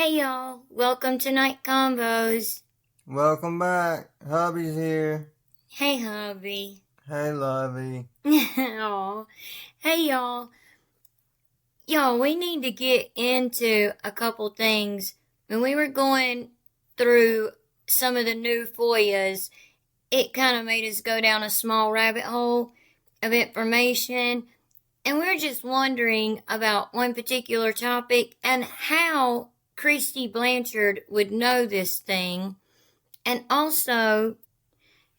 Hey y'all, welcome to Night Combos. Welcome back. Hubby's here. Hey hubby. Hey, lovey. Aw. Hey y'all. Y'all, we need to get into a couple things. When we were going through some of the new FOIAs, it kind of made us go down a small rabbit hole of information. And we were just wondering about one particular topic and how Kristy Blanchard would know this thing. And also,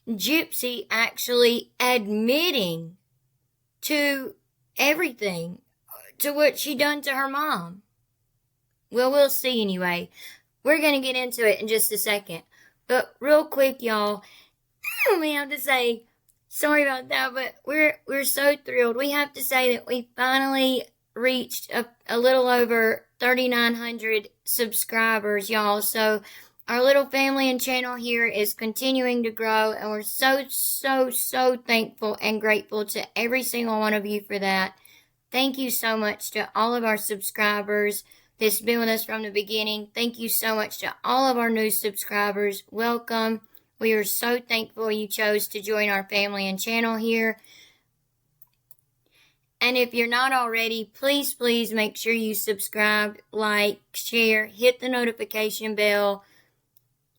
Gypsy actually admitting to everything, to what she done to her mom. Well, we'll see anyway. We're going to get into it in just a second. But real quick, y'all, we have to say, sorry about that, but we're so thrilled. We have to say that we finally reached a little over 3,900 subscribers, y'all. So our little family and channel here is continuing to grow, and we're so thankful and grateful to every single one of you for that. Thank you so much to all of our subscribers that's been with us from the beginning. Thank you so much to all of our new subscribers. Welcome. We are so thankful you chose to join our family and channel here. And if you're not already, please make sure you subscribe, like, share, hit the notification bell.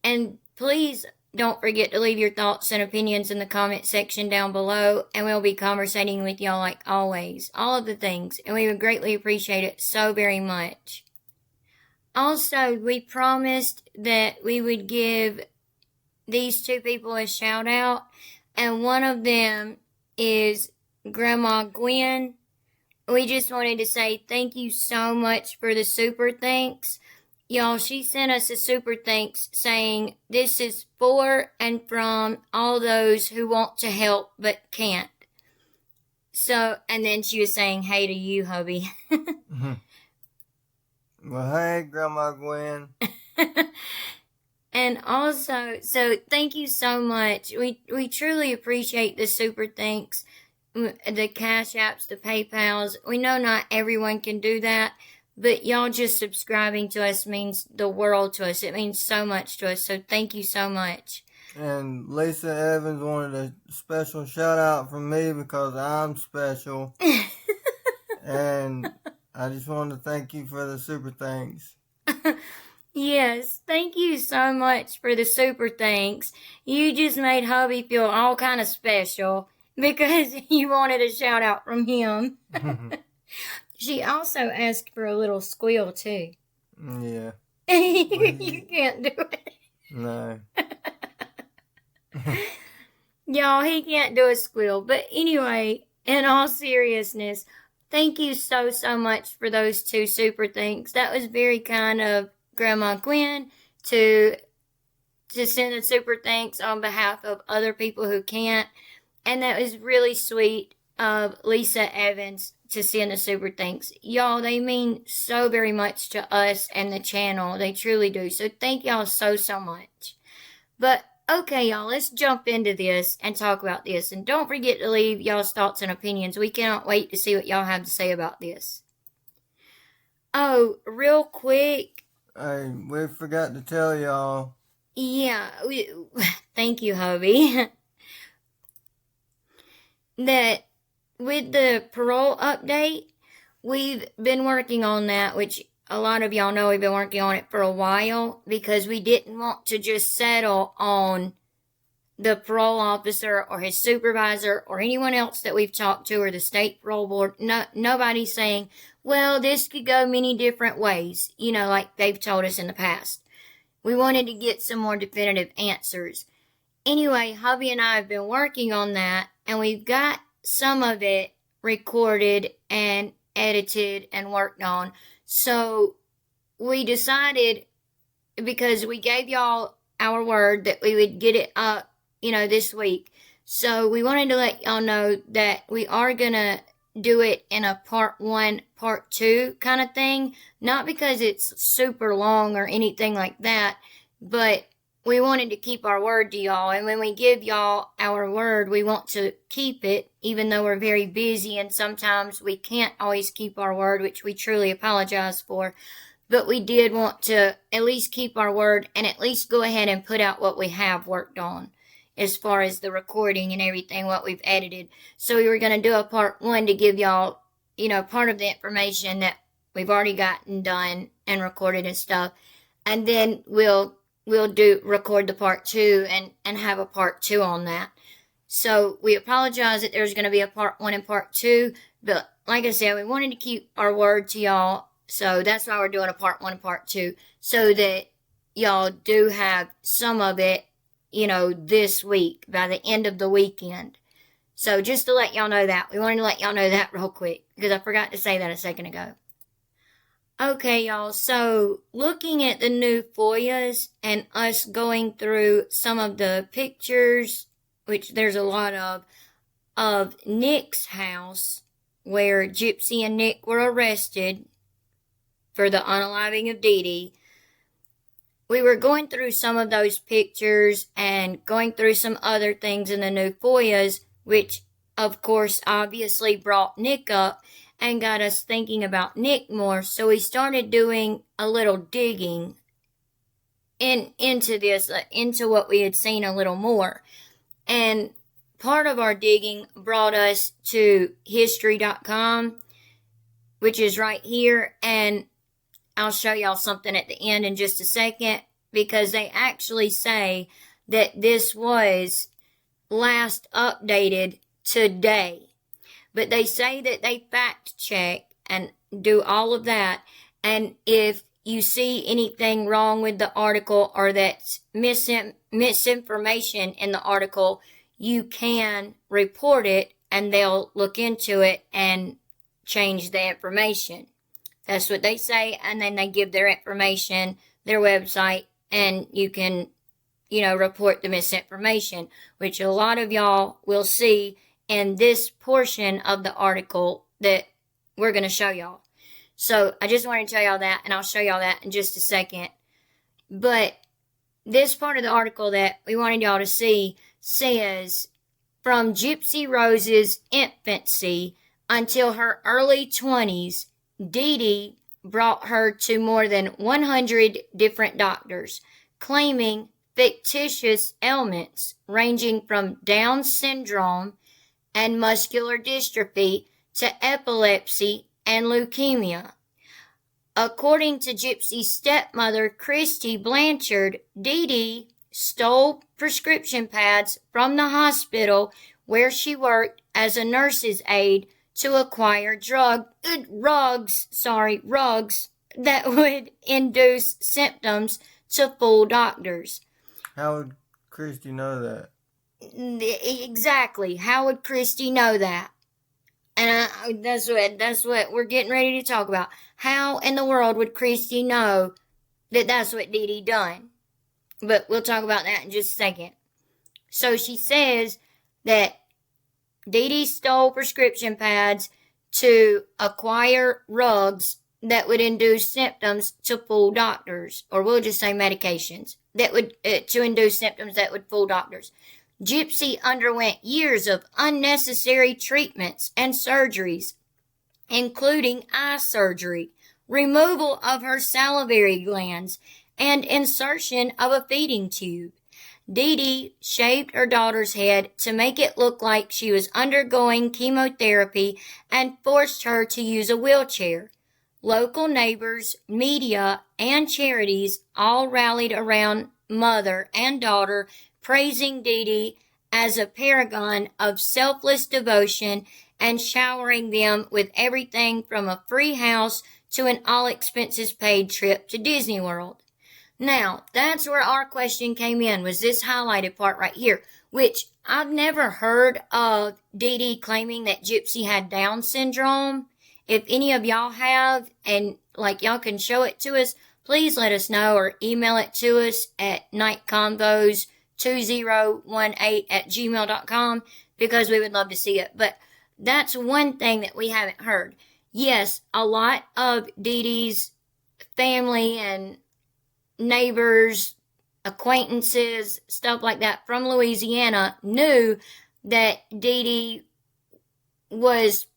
And please don't forget to leave your thoughts and opinions in the comment section down below. And we'll be conversating with y'all like always. All of the things. And we would greatly appreciate it so very much. Also, we promised that we would give these two people a shout out. And one of them is Grandma Gwen. We just wanted to say thank you so much for the super thanks. Y'all, she sent us a super thanks saying this is for and from all those who want to help but can't. So, and then she was saying hey to you, hubby. Well, hey, Grandma Gwen. And also, so thank you so much. We truly appreciate the super thanks, the Cash Apps, the PayPals. We know not everyone can do that, but y'all just subscribing to us means the world to us. It means so much to us, so thank you so much. And Lisa Evans wanted a special shout out from me because I'm special. And I just wanted to thank you for the super thanks. Yes, thank you so much for the super thanks. You just made hubby feel all kind of special because you wanted a shout out from him. She also asked for a little squeal too. Yeah. You can't do it. No. Y'all, he can't do a squeal. But anyway, in all seriousness, thank you so much for those two super thanks. That was very kind of Grandma Gwen to send a super thanks on behalf of other people who can't. And that was really sweet of Lisa Evans to send a super thanks. Y'all, they mean so very much to us and the channel. They truly do. So thank y'all so much. But okay, y'all, let's jump into this and talk about this. And don't forget to leave y'all's thoughts and opinions. We cannot wait to see what y'all have to say about this. Oh, real quick. Hey, we forgot to tell y'all. Yeah, thank you, hubby. That with the parole update, we've been working on that, which a lot of y'all know we've been working on it for a while because we didn't want to just settle on the parole officer or his supervisor or anyone else that we've talked to or the state parole board. No, nobody's saying, well, this could go many different ways, you know, like they've told us in the past. We wanted to get some more definitive answers. Anyway, hubby and I have been working on that, and we've got some of it recorded and edited and worked on. So we decided, because we gave y'all our word that we would get it up, you know, this week. So we wanted to let y'all know that we are going to do it in a part 1, part 2 kind of thing. Not because it's super long or anything like that, but we wanted to keep our word to y'all. And when we give y'all our word, we want to keep it, even though we're very busy and sometimes we can't always keep our word, which we truly apologize for. but we did want to at least keep our word and at least go ahead and put out what we have worked on as far as the recording and everything, what we've edited. So we were going to do a part 1 to give y'all, part of the information that we've already gotten done and recorded and stuff. And then we'll record the part 2 and have a part 2 on that. So we apologize that there's going to be a part 1 and part 2, but like I said, we wanted to keep our word to y'all. So that's why we're doing a part 1 and part 2, so that y'all do have some of it, this week, by the end of the weekend. So just to let y'all know that. We wanted to let y'all know that real quick, because I forgot to say that a second ago. Okay, y'all, so looking at the new FOIAs and us going through some of the pictures, which there's a lot of Nick's house, where Gypsy and Nick were arrested for the unaliving of Dee Dee. We were going through some of those pictures and going through some other things in the new FOIAs, which, of course, obviously brought Nick up and got us thinking about Nick more. So we started doing a little digging into this, into what we had seen a little more. And part of our digging brought us to history.com, which is right here. And I'll show y'all something at the end in just a second, because they actually say that this was last updated today. But they say that they fact check and do all of that. And if you see anything wrong with the article or that's misinformation in the article, you can report it and they'll look into it and change the information. That's what they say, and then they give their information, their website, and you can, report the misinformation, which a lot of y'all will see in this portion of the article that we're going to show y'all. So I just wanted to tell y'all that, and I'll show y'all that in just a second. But this part of the article that we wanted y'all to see says, from Gypsy Rose's infancy until her early 20s, Dee Dee brought her to more than 100 different doctors, claiming fictitious ailments ranging from Down syndrome and muscular dystrophy to epilepsy and leukemia. According to Gypsy's stepmother, Kristy Blanchard, Dee Dee stole prescription pads from the hospital where she worked as a nurse's aide to acquire rugs that would induce symptoms to fool doctors. How would Kristy know that? Exactly. How would Kristy know that? And that's what we're getting ready to talk about. How in the world would Kristy know that that's what Dee Dee done? But we'll talk about that in just a second. So she says that Dee Dee stole prescription pads to acquire rugs that would induce symptoms to fool doctors, or we'll just say medications that would to induce symptoms that would fool doctors. Gypsy underwent years of unnecessary treatments and surgeries, including eye surgery, removal of her salivary glands, and insertion of a feeding tube. Dee Dee shaved her daughter's head to make it look like she was undergoing chemotherapy and forced her to use a wheelchair. Local neighbors, media, and charities all rallied around mother and daughter, praising Dee Dee as a paragon of selfless devotion and showering them with everything from a free house to an all-expenses-paid trip to Disney World. Now, that's where our question came in, was this highlighted part right here, which I've never heard of Dee Dee claiming that Gypsy had Down syndrome. If any of y'all have, and y'all can show it to us, please let us know or email it to us at nightconvos2018@gmail.com, because we would love to see it. But that's one thing that we haven't heard. Yes, a lot of Dee Dee's family and neighbors, acquaintances, stuff like that from Louisiana knew that Dee Dee was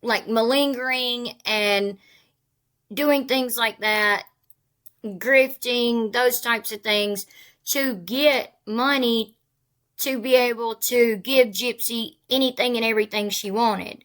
malingering and doing things like that, grifting, those types of things, to get money to be able to give Gypsy anything and everything she wanted.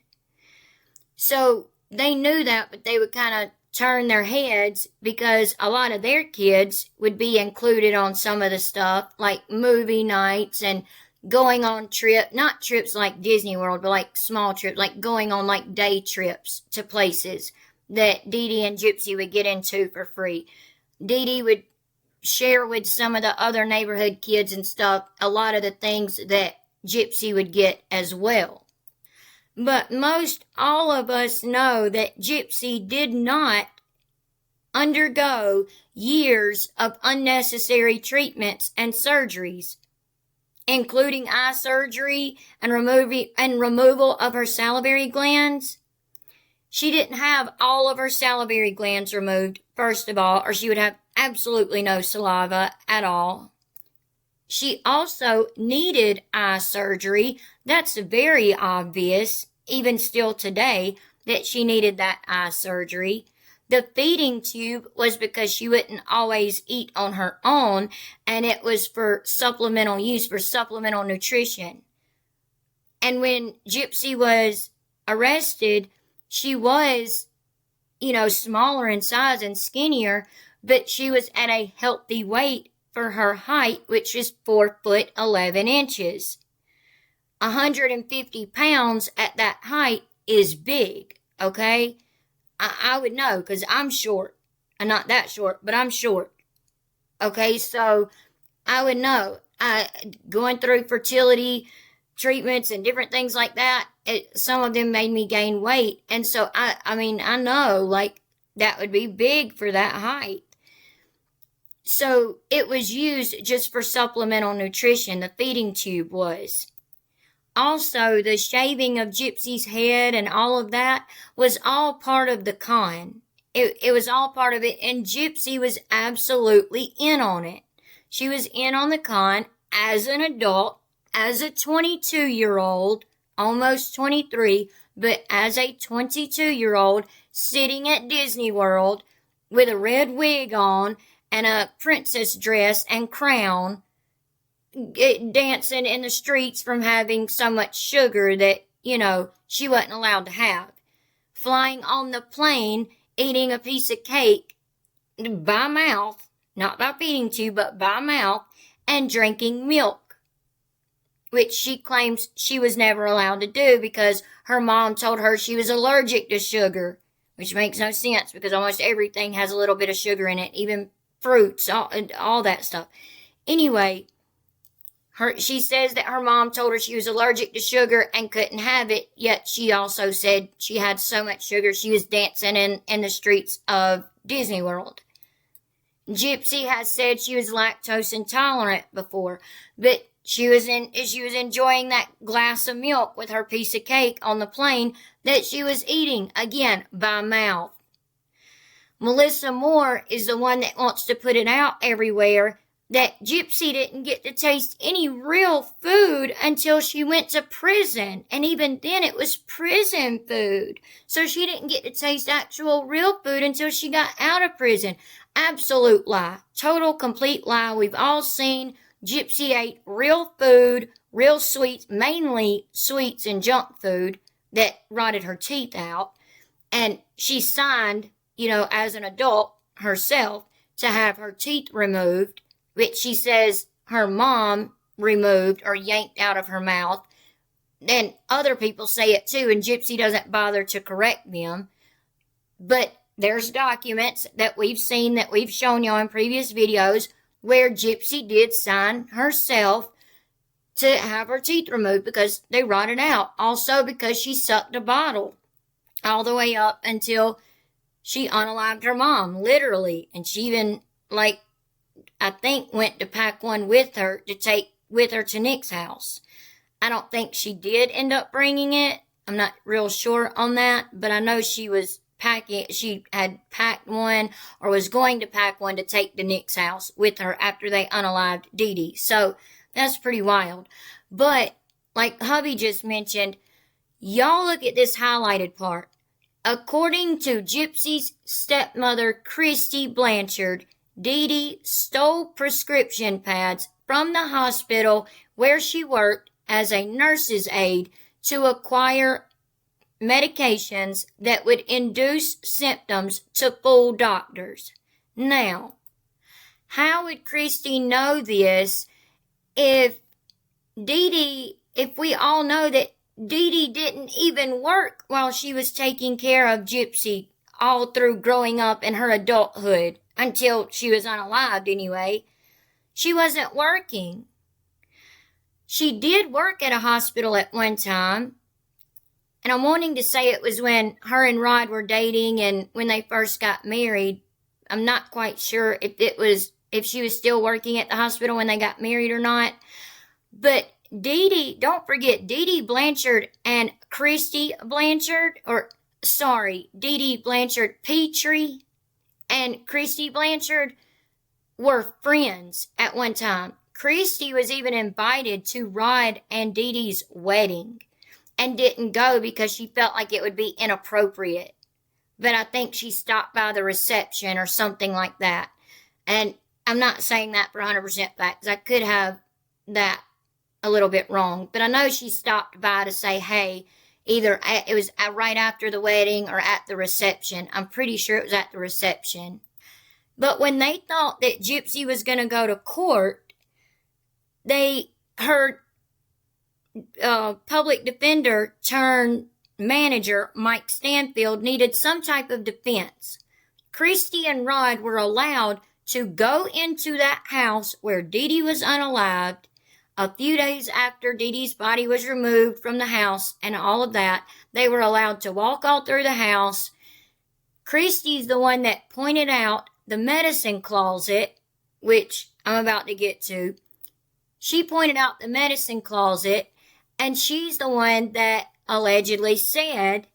So they knew that, but they would kind of turn their heads because a lot of their kids would be included on some of the stuff, like movie nights and going on not trips like Disney World, but like small trips, like going on like day trips to places that Dee Dee and Gypsy would get into for free. Dee Dee would share with some of the other neighborhood kids and stuff a lot of the things that Gypsy would get as well. But most all of us know that Gypsy did not undergo years of unnecessary treatments and surgeries, including eye surgery and removal of her salivary glands. She didn't have all of her salivary glands removed, first of all, or she would have absolutely no saliva at all. She also needed eye surgery. That's very obvious, even still today, that she needed that eye surgery. The feeding tube was because she wouldn't always eat on her own, and it was for supplemental use, for supplemental nutrition. And when Gypsy was arrested, she was, smaller in size and skinnier, but she was at a healthy weight for her height, which is 4'11". 150 pounds at that height is big, okay? I would know because I'm short. I'm not that short, but I'm short. Okay, so I would know. Going through fertility treatments and different things like that, some of them made me gain weight. And so, I know, like, that would be big for that height. So it was used just for supplemental nutrition. The feeding tube was. Also, the shaving of Gypsy's head and all of that was all part of the con. It was all part of it, and Gypsy was absolutely in on it. She was in on the con as an adult, as a 22-year-old, almost 23, but as a 22-year-old sitting at Disney World with a red wig on and a princess dress and crown, dancing in the streets from having so much sugar that, she wasn't allowed to have. Flying on the plane, eating a piece of cake by mouth, not by feeding tube, but by mouth, and drinking milk, which she claims she was never allowed to do because her mom told her she was allergic to sugar, which makes no sense because almost everything has a little bit of sugar in it, even fruits, all that stuff. Anyway, she says that her mom told her she was allergic to sugar and couldn't have it, yet she also said she had so much sugar she was dancing in the streets of Disney World. Gypsy has said she was lactose intolerant before, but she was enjoying that glass of milk with her piece of cake on the plane that she was eating, again, by mouth. Melissa Moore is the one that wants to put it out everywhere that Gypsy didn't get to taste any real food until she went to prison. And even then it was prison food. So she didn't get to taste actual real food until she got out of prison. Absolute lie. Total, complete lie. We've all seen Gypsy ate real food, real sweets, mainly sweets and junk food that rotted her teeth out. And she signed, as an adult herself to have her teeth removed, which she says her mom removed or yanked out of her mouth. Then other people say it too, and Gypsy doesn't bother to correct them. But there's documents that we've seen, that we've shown y'all in previous videos, where Gypsy did sign herself to have her teeth removed because they rotted out. Also because she sucked a bottle all the way up until she unalived her mom, literally. And she even, I think went to pack one with her to take with her to Nick's house. I don't think she did end up bringing it. I'm not real sure on that, but I know she was packing. She had packed one or was going to pack one to take to Nick's house with her after they unalived Dee Dee. So that's pretty wild. But like hubby just mentioned, y'all look at this highlighted part according to Gypsy's stepmother, Kristy Blanchard, Dee Dee stole prescription pads from the hospital where she worked as a nurse's aide to acquire medications that would induce symptoms to fool doctors. Now, how would Kristy know this if we all know that Dee Dee didn't even work while she was taking care of Gypsy all through growing up in her adulthood, until she was unalived anyway. She wasn't working. She did work at a hospital at one time, and I'm wanting to say it was when her and Rod were dating and when they first got married. I'm not quite sure if she was still working at the hospital when they got married or not. But don't forget, Dee Dee Blanchard and Kristy Blanchard, Dee Dee Blanchard Petrie and Kristy Blanchard were friends at one time. Kristy was even invited to Rod and Dee Dee's wedding and didn't go because she felt like it would be inappropriate. But I think she stopped by the reception or something like that. And I'm not saying that for 100% fact, because I could have that a little bit wrong. But I know she stopped by to say, hey, either it was right after the wedding or at the reception. I'm pretty sure it was at the reception. But when they thought that Gypsy was going to go to court, her public defender turned manager, Mike Stanfield, needed some type of defense. Kristy and Rod were allowed to go into that house where Dee Dee was unalived. A few days after Dee Dee's body was removed from the house and all of that, they were allowed to walk all through the house. Kristy's the one that pointed out the medicine closet, which I'm about to get to. She pointed out the medicine closet, and she's the one that allegedly said,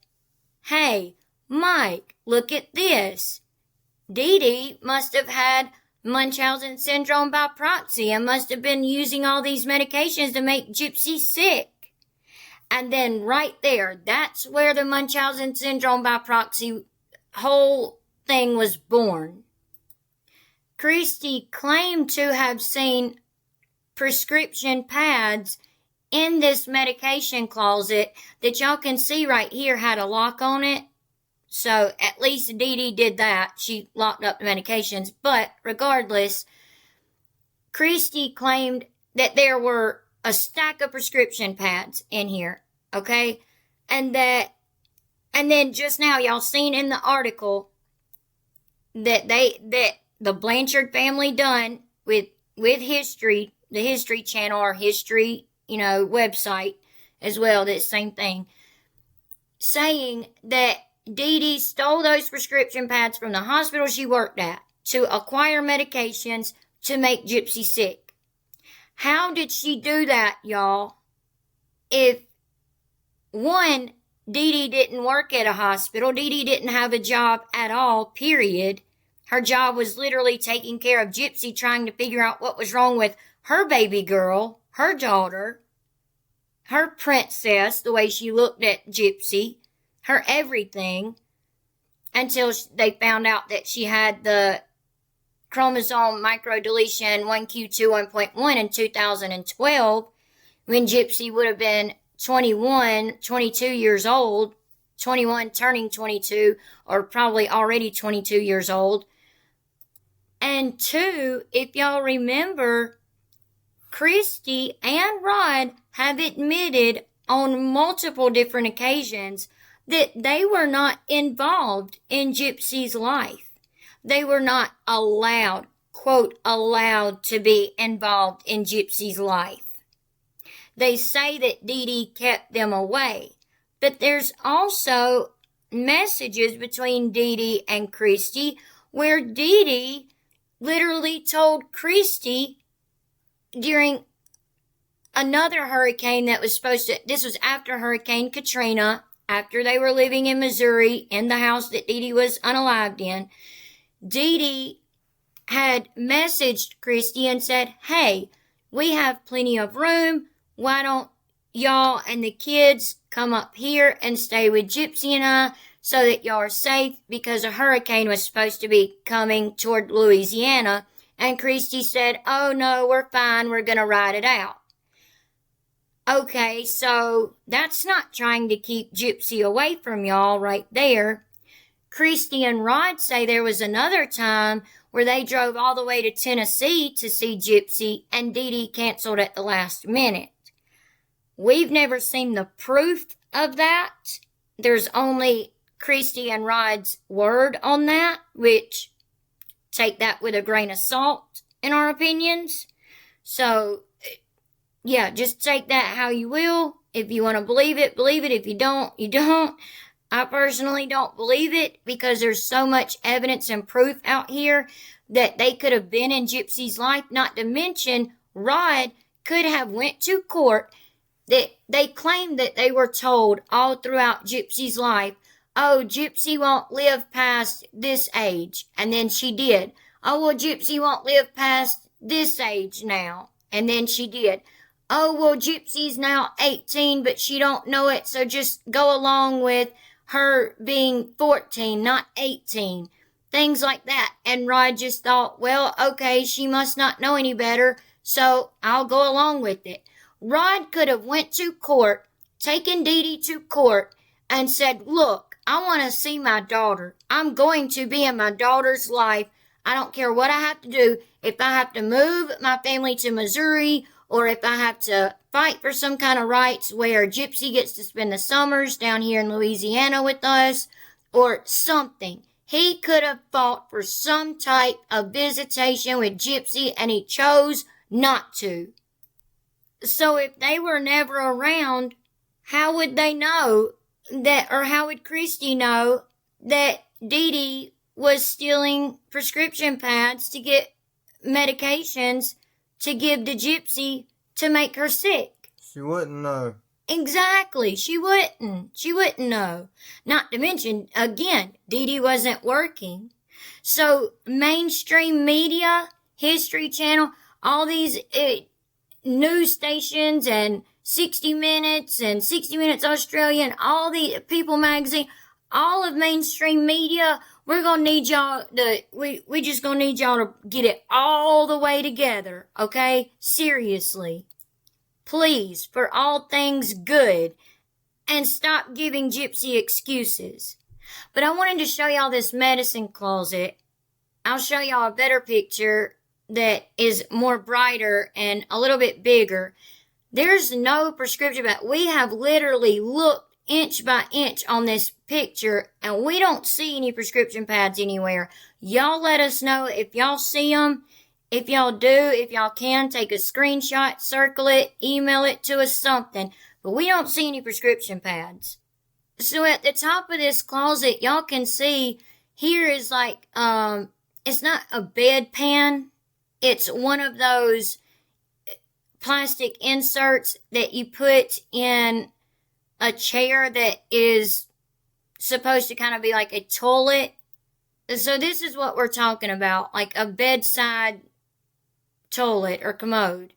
hey, Mike, look at this. Dee Dee must have had Munchausen syndrome by proxy and must have been using all these medications to make Gypsy sick. And then right there, that's where the Munchausen syndrome by proxy whole thing was born. Kristy claimed to have seen prescription pads in this medication closet that y'all can see right here had a lock on it. So at least Dee Dee did that. She locked up the medications. But regardless, Kristy claimed that there were a stack of prescription pads in here. Okay? And then just now y'all seen in the article that the Blanchard family done with History, the History Channel or History, website as well, that same thing, saying that Dee Dee stole those prescription pads from the hospital she worked at to acquire medications to make Gypsy sick. How did she do that, y'all? If, one, Dee Dee didn't work at a hospital, Dee Dee didn't have a job at all, period. Her job was literally taking care of Gypsy, trying to figure out what was wrong with her baby girl, her daughter, her princess, the way she looked at Gypsy, her everything, until they found out that she had the chromosome microdeletion 1q2 1.1 in 2012, when Gypsy would have been 22 years old, 21 turning 22, or probably already 22 years old. And two, if y'all remember, Kristy and Rod have admitted on multiple different occasions that they were not involved in Gypsy's life. They were not allowed, quote, allowed to be involved in Gypsy's life. They say that Dee Dee kept them away, but there's also messages between Dee Dee and Kristy where Dee Dee literally told Kristy during another hurricane that was this was after Hurricane Katrina, after they were living in Missouri in the house that Dee Dee was unalived in, Dee Dee had messaged Kristy and said, hey, we have plenty of room. Why don't y'all and the kids come up here and stay with Gypsy and I so that y'all are safe because a hurricane was supposed to be coming toward Louisiana. And Kristy said, oh no, we're fine, we're gonna ride it out. Okay, so that's not trying to keep Gypsy away from y'all right there. Kristy and Rod say there was another time where they drove all the way to Tennessee to see Gypsy and Dee Dee canceled at the last minute. We've never seen the proof of that. There's only Kristy and Rod's word on that, which take that with a grain of salt in our opinions. So, yeah, just take that how you will. If you want to believe it, believe it. If you don't, you don't. I personally don't believe it because there's so much evidence and proof out here that they could have been in Gypsy's life, not to mention Rod could have went to court that they claimed that they were told all throughout Gypsy's life, oh, Gypsy won't live past this age. And then she did. Oh, well, Gypsy won't live past this age now. And then she did. Oh, well, Gypsy's now 18, but she don't know it, so just go along with her being 14, not 18. Things like that. And Rod just thought, well, okay, she must not know any better, so I'll go along with it. Rod could have went to court, taken Dee Dee to court, and said, look, I want to see my daughter. I'm going to be in my daughter's life. I don't care what I have to do. If I have to move my family to Missouri, or if I have to fight for some kind of rights where Gypsy gets to spend the summers down here in Louisiana with us, or something. He could have fought for some type of visitation with Gypsy, and he chose not to. So if they were never around, how would they know that, or how would Kristy know that Dee Dee was stealing prescription pads to get medications to give to Gypsy to make her sick? She wouldn't know. Exactly. She wouldn't. She wouldn't know. Not to mention, again, Dee Dee wasn't working. So mainstream media, History Channel, all these news stations and 60 Minutes and 60 Minutes Australia and all the People magazine, all of mainstream media, we're going to need y'all to, we just going to need y'all to get it all the way together, okay? Seriously. Please, for all things good, and stop giving Gypsy excuses. But I wanted to show y'all this medicine closet. I'll show y'all a better picture that is more brighter and a little bit bigger. There's no prescription, but we have literally looked inch by inch on this picture, and we don't see any prescription pads anywhere. Y'all let us know if y'all see them. If y'all do, if y'all can, take a screenshot, circle it, email it to us, something. But we don't see any prescription pads. So at the top of this closet, y'all can see here is like, it's not a bedpan. It's one of those plastic inserts that you put in a chair that is supposed to kind of be like a toilet. So this is what we're talking about, like a bedside toilet or commode.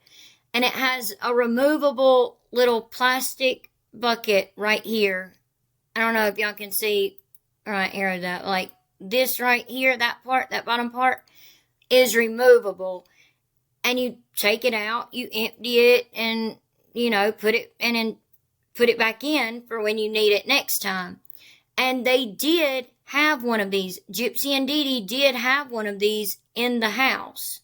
And it has a removable little plastic bucket right here. I don't know if y'all can see right here, that like this right here, that part, that bottom part is removable. And you take it out, you empty it, and put it back in for when you need it next time. And they did have one of these. Gypsy and Dee Dee did have one of these in the house.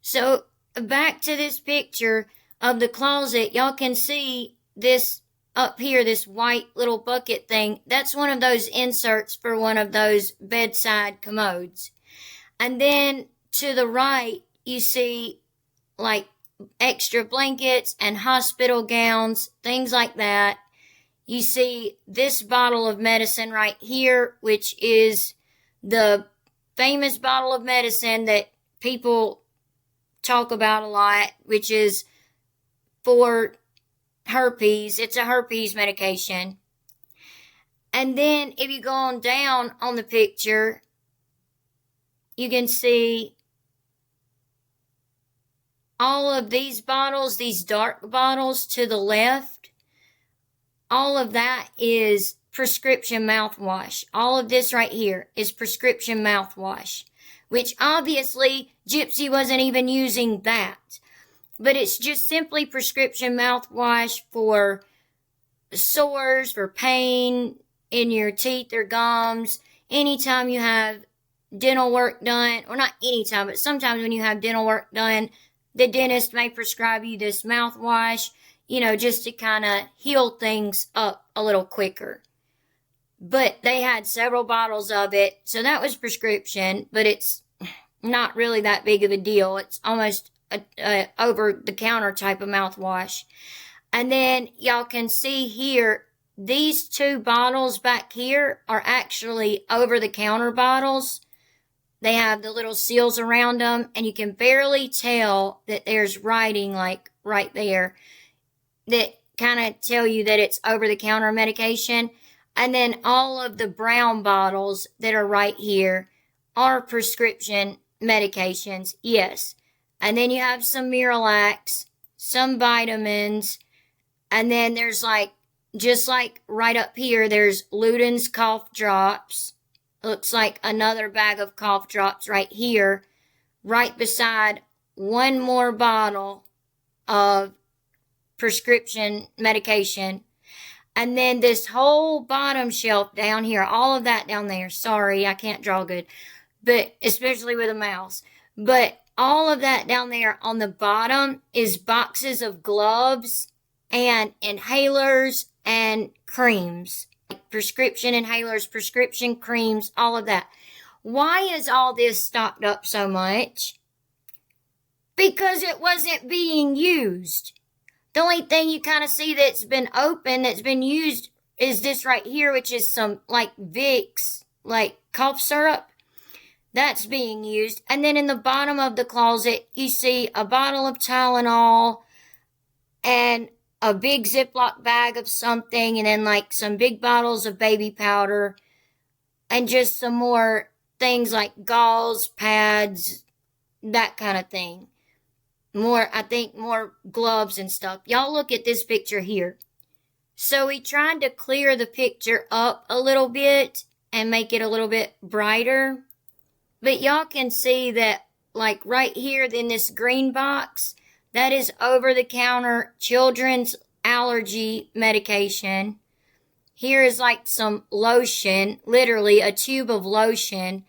So back to this picture of the closet, y'all can see this up here, this white little bucket thing. That's one of those inserts for one of those bedside commodes. And then to the right, you see like extra blankets and hospital gowns, things like that. You see this bottle of medicine right here, which is the famous bottle of medicine that people talk about a lot, which is for herpes. It's a herpes medication. And then if you go on down on the picture, you can see all of these bottles, these dark bottles to the left. All of that is prescription mouthwash. All of this right here is prescription mouthwash, which obviously Gypsy wasn't even using that. But it's just simply prescription mouthwash for sores, for pain in your teeth or gums. Anytime you have dental work done, or not anytime, but sometimes when you have dental work done, the dentist may prescribe you this mouthwash, just to kind of heal things up a little quicker. But they had several bottles of it, so that was prescription, but it's not really that big of a deal. It's almost a over-the-counter type of mouthwash. And then y'all can see here, these 2 bottles back here are actually over-the-counter bottles. They have the little seals around them, and you can barely tell that there's writing like right there that kind of tell you that it's over-the-counter medication. And then all of the brown bottles that are right here are prescription medications, yes. And then you have some Miralax, some vitamins, and then there's just like right up here, there's Luden's cough drops. Looks like another bag of cough drops right here, right beside one more bottle of prescription medication. And then this whole bottom shelf down here, all of that down there, sorry, I can't draw good, but especially with a mouse. But all of that down there on the bottom is boxes of gloves and inhalers and creams. Prescription inhalers, prescription creams, all of that. Why is all this stocked up so much? Because it wasn't being used. The only thing you kind of see that's been open, that's been used, is this right here, which is some, Vicks, cough syrup. That's being used. And then in the bottom of the closet, you see a bottle of Tylenol and a big Ziploc bag of something, and then, some big bottles of baby powder, and just some more things like gauze, pads, that kind of thing. More gloves and stuff. Y'all look at this picture here. So we tried to clear the picture up a little bit and make it a little bit brighter. But y'all can see that, right here in this green box, that is over-the-counter children's allergy medication. Here is some lotion, literally a tube of lotion.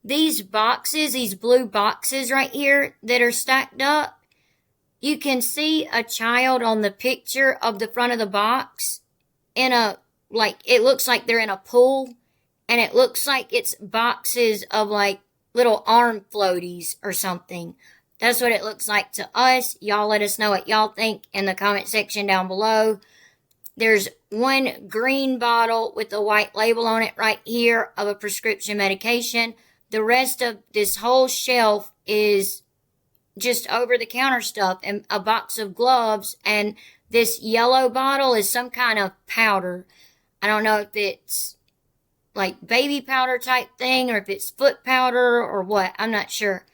These boxes, these blue boxes right here that are stacked up, you can see a child on the picture of the front of the box in it looks like they're in a pool, and it looks like it's boxes of little arm floaties or something. That's what it looks like to us. Y'all let us know what y'all think in the comment section down below. There's one green bottle with a white label on it right here of a prescription medication. The rest of this whole shelf is just over-the-counter stuff and a box of gloves. And this yellow bottle is some kind of powder. I don't know if it's baby powder type thing or if it's foot powder or what. I'm not sure.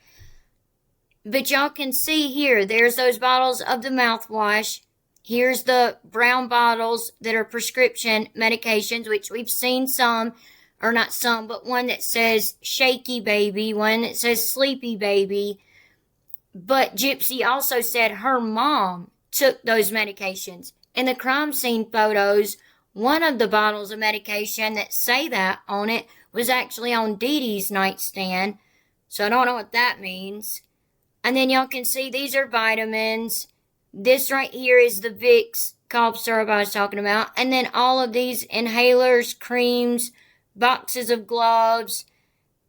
But y'all can see here, there's those bottles of the mouthwash. Here's the brown bottles that are prescription medications, which we've seen some, or not some, but one that says shaky baby, one that says sleepy baby. But Gypsy also said her mom took those medications. In the crime scene photos, one of the bottles of medication that say that on it was actually on Dee Dee's nightstand. So I don't know what that means. And then y'all can see these are vitamins. This right here is the Vicks cough syrup I was talking about. And then all of these inhalers, creams, boxes of gloves.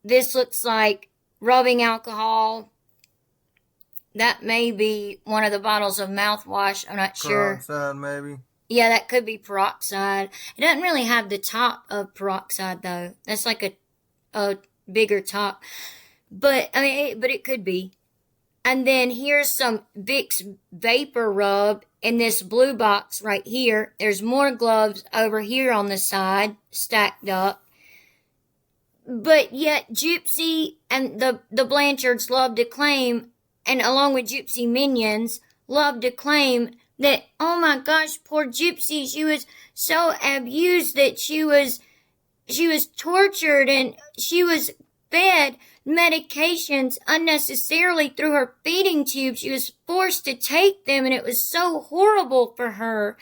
This looks like rubbing alcohol. That may be one of the bottles of mouthwash. I'm not sure. Peroxide, maybe. Yeah, that could be peroxide. It doesn't really have the top of peroxide, though. That's like a bigger top. But it could be. And then here's some Vicks Vapor Rub in this blue box right here. There's more gloves over here on the side, stacked up. But yet Gypsy and the Blanchards love to claim, and along with Gypsy minions, love to claim that, oh my gosh, poor Gypsy, she was so abused that she was tortured and she was fed medications unnecessarily through her feeding tube. She was forced to take them and it was so horrible for her.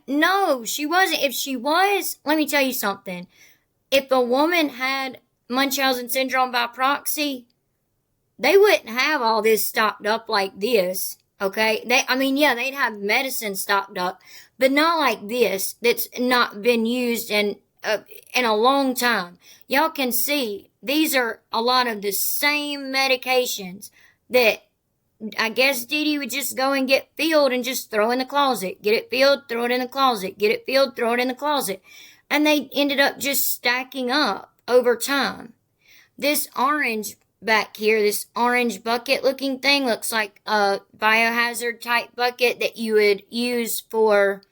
No, she wasn't. If she was, let me tell you something. If a woman had Munchausen syndrome by proxy, they wouldn't have all this stocked up like this. Okay? They'd have medicine stocked up, but not like this that's not been used in a long time. Y'all can see these are a lot of the same medications that I guess Dee Dee would just go and get filled and just throw in the closet. Get it filled, throw it in the closet. Get it filled, throw it in the closet. And they ended up just stacking up over time. This orange back here, this orange bucket looking thing looks like a biohazard type bucket that you would use for,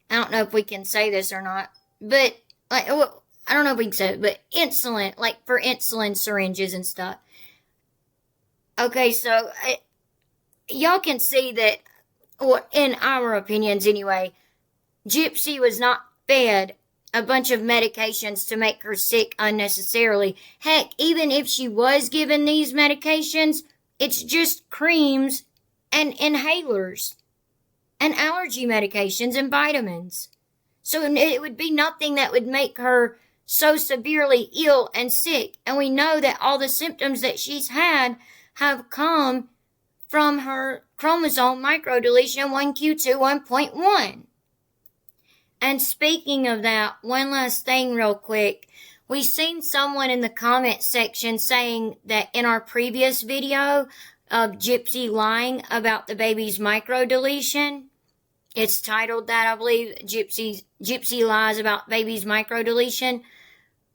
I don't know if we can say this or not, but I don't know if we can say it, but insulin, like for insulin syringes and stuff. Okay, so y'all can see that, or in our opinions anyway, Gypsy was not fed a bunch of medications to make her sick unnecessarily. Heck, even if she was given these medications, it's just creams and inhalers and allergy medications and vitamins. So it would be nothing that would make her so severely ill and sick. And we know that all the symptoms that she's had have come from her chromosome microdeletion 1q21.1. And speaking of that, one last thing real quick. We seen someone in the comment section saying that in our previous video of Gypsy lying about the baby's microdeletion, it's titled that, I believe, Gypsy lies about baby's microdeletion.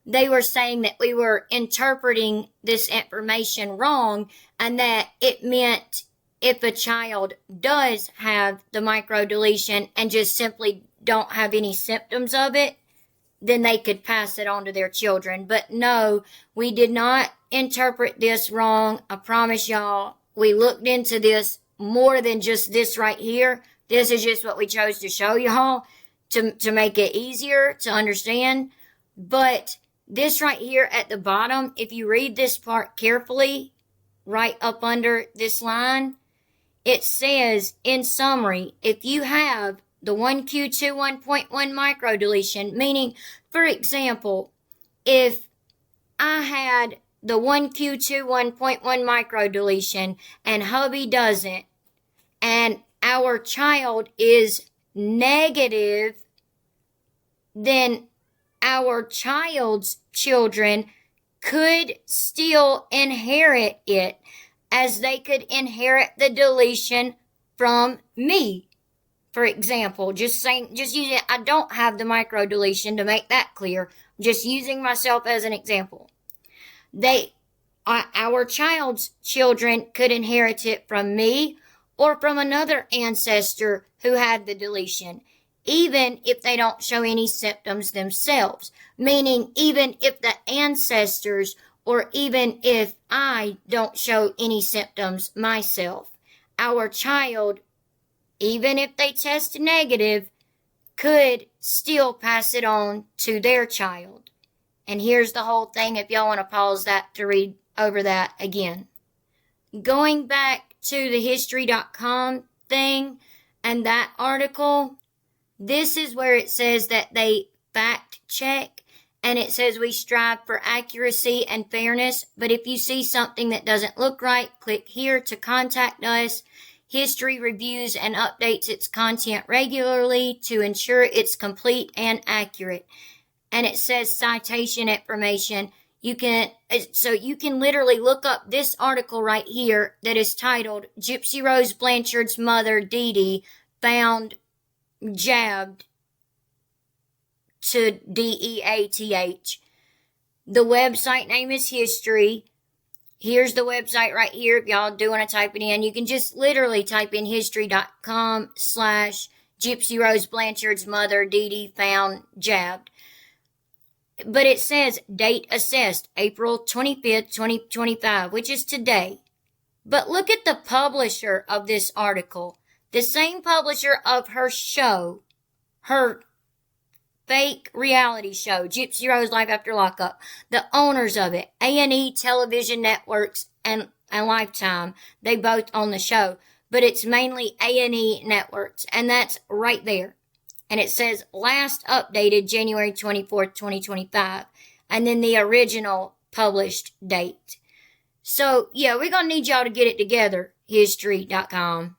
They were saying that we were interpreting this information wrong and that it meant if a child does have the microdeletion and just simply don't have any symptoms of it, then they could pass it on to their children. But no, we did not interpret this wrong. I promise y'all, we looked into this more than just this right here. This is just what we chose to show y'all to make it easier to understand. But this right here at the bottom, if you read this part carefully, right up under this line, it says, in summary, if you have the 1q21.1 microdeletion, meaning, for example, if I had the 1q21.1 microdeletion and hubby doesn't, and our child is negative, then our child's children could still inherit it, as they could inherit the deletion from me. For example, just using, I don't have the microdeletion to make that clear. I'm just using myself as an example. Our child's children could inherit it from me or from another ancestor who had the deletion, even if they don't show any symptoms themselves. Meaning, even if the ancestors or even if I don't show any symptoms myself, our child, even if they test negative, could still pass it on to their child. And here's the whole thing if y'all want to pause that to read over that again. Going back to the history.com thing and that article, this is where it says that they fact check, and it says we strive for accuracy and fairness, but if you see something that doesn't look right, click here to contact us. History reviews and updates its content regularly to ensure it's complete and accurate. And it says citation information. You can literally look up this article right here that is titled Gypsy Rose Blanchard's mother, Dee Dee, found jabbed to DEATH. The website name is History. Here's the website right here. If y'all do want to type it in, you can just literally type in history.com/Gypsy Rose Blanchard's mother, Dee Dee, found jabbed. But it says date assessed April 25th, 2025, which is today. But look at the publisher of this article. the same publisher of her show, her fake reality show, Gypsy Rose Life After Lockup, the owners of it, A&E Television Networks and Lifetime, they both own the show, but it's mainly A&E Networks, and that's right there. And it says last updated January 24th, 2025, and then the original published date. So, yeah, we're going to need y'all to get it together, history.com.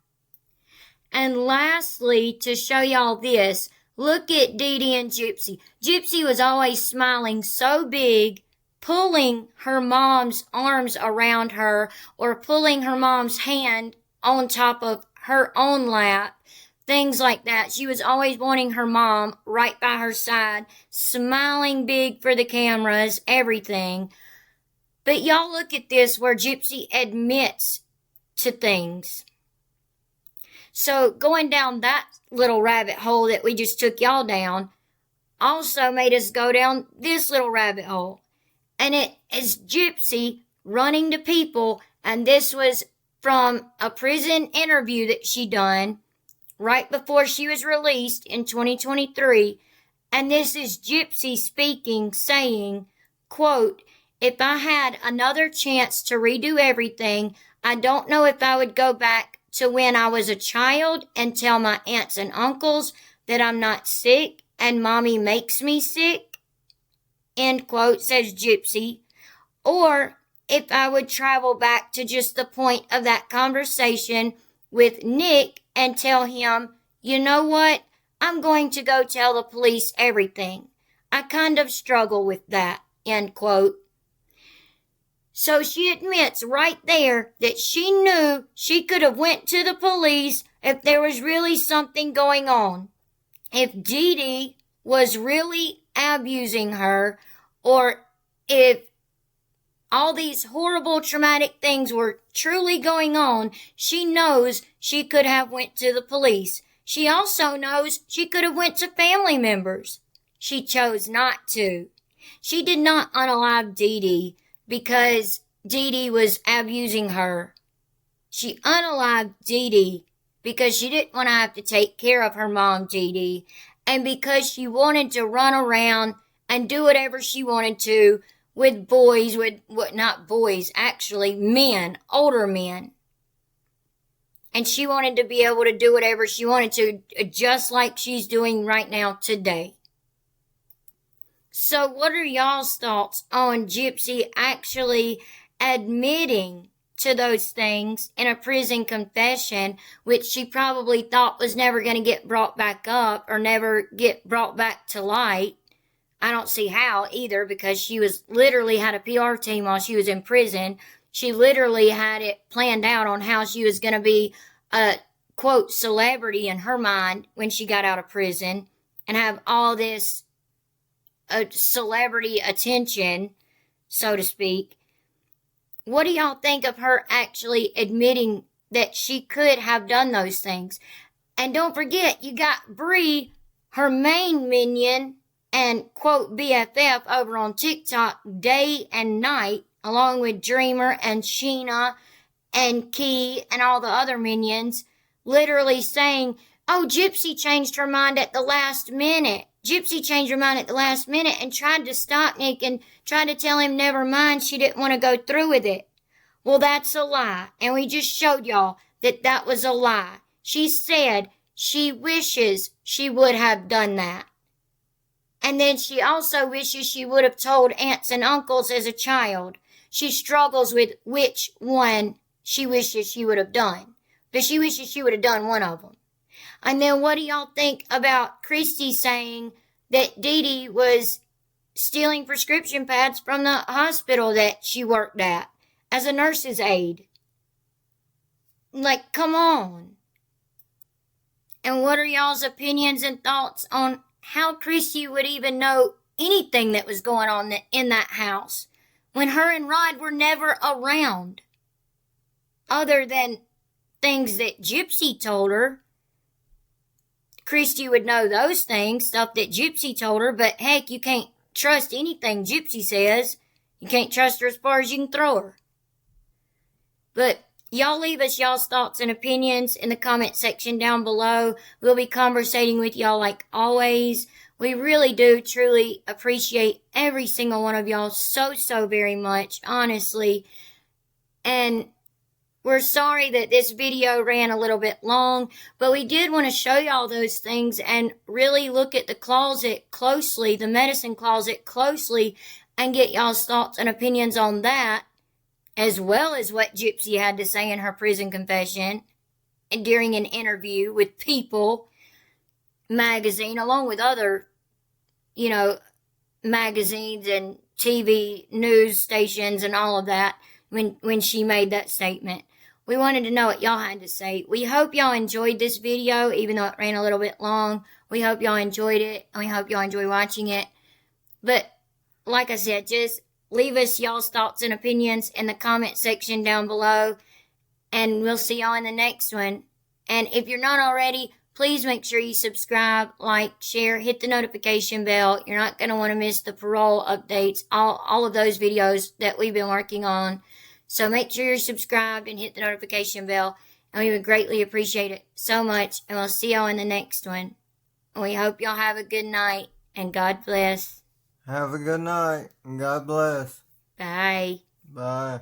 And lastly, to show y'all this, look at Dee Dee and Gypsy. Gypsy was always smiling so big, pulling her mom's arms around her or pulling her mom's hand on top of her own lap, things like that. She was always wanting her mom right by her side, smiling big for the cameras, everything. But y'all look at this where Gypsy admits to things. So going down that little rabbit hole that we just took y'all down also made us go down this little rabbit hole. And it is Gypsy running to people, and this was from a prison interview that she done right before she was released in 2023. And this is Gypsy speaking, saying, quote, "If I had another chance to redo everything, I don't know if I would go back to when I was a child and tell my aunts and uncles that I'm not sick and mommy makes me sick," end quote, says Gypsy. Or if I would travel back to just the point of that conversation with Nick and tell him, "You know what? I'm going to go tell the police everything. I kind of struggle with that," end quote. So she admits right there that she knew she could have went to the police if there was really something going on. If Dee Dee was really abusing her, or if all these horrible traumatic things were truly going on, she knows she could have went to the police. She also knows she could have went to family members. She chose not to. She did not unalive Dee Dee because Dee Dee was abusing her. She unalived Dee Dee because she didn't want to have to take care of her mom, Dee Dee, and because she wanted to run around and do whatever she wanted to with boys, not boys, actually men, older men. And she wanted to be able to do whatever she wanted to, just like she's doing right now today. So what are y'all's thoughts on Gypsy actually admitting to those things in a prison confession, which she probably thought was never going to get brought back up or never get brought back to light? I don't see how either, because she was literally had a PR team while she was in prison. She literally had it planned out on how she was going to be a, quote, celebrity in her mind when she got out of prison and have all this celebrity attention, so to speak. What do y'all think of her actually admitting that she could have done those things? And don't forget, you got Bree, her main minion and, quote, BFF over on TikTok day and night, along with Dreamer and Sheena and Key and all the other minions, literally saying, "Oh, Gypsy changed her mind at the last minute. Gypsy changed her mind at the last minute," and tried to stop Nick and tried to tell him never mind, she didn't want to go through with it. Well, that's a lie. And we just showed y'all that that was a lie. She said she wishes she would have done that. And then she also wishes she would have told aunts and uncles as a child. She struggles with which one she wishes she would have done. But she wishes she would have done one of them. And then what do y'all think about Christy saying that Dee Dee was stealing prescription pads from the hospital that she worked at as a nurse's aide? Like, come on. And what are y'all's opinions and thoughts on how Christy would even know anything that was going on in that house when her and Rod were never around? Other than things that Gypsy told her. Christy would know those things, stuff that Gypsy told her, but heck, you can't trust anything Gypsy says. You can't trust her as far as you can throw her. But y'all leave us y'all's thoughts and opinions in the comment section down below. We'll be conversating with y'all like always. We really do truly appreciate every single one of y'all so very much, honestly. And we're sorry that this video ran a little bit long, but we did want to show y'all those things and really look at the closet closely, the medicine closet closely, and get y'all's thoughts and opinions on that, as well as what Gypsy had to say in her prison confession and during an interview with People magazine, along with other, magazines and TV news stations and all of that when she made that statement. We wanted to know what y'all had to say. We hope y'all enjoyed this video, even though it ran a little bit long. We hope y'all enjoyed it, and we hope y'all enjoy watching it. But, like I said, just leave us y'all's thoughts and opinions in the comment section down below, and we'll see y'all in the next one. And if you're not already, please make sure you subscribe, like, share, hit the notification bell. You're not going to want to miss the parole updates, all of those videos that we've been working on. So make sure you're subscribed and hit the notification bell, and we would greatly appreciate it so much, and we'll see y'all in the next one. And we hope y'all have a good night, and God bless. Have a good night, and God bless. Bye. Bye.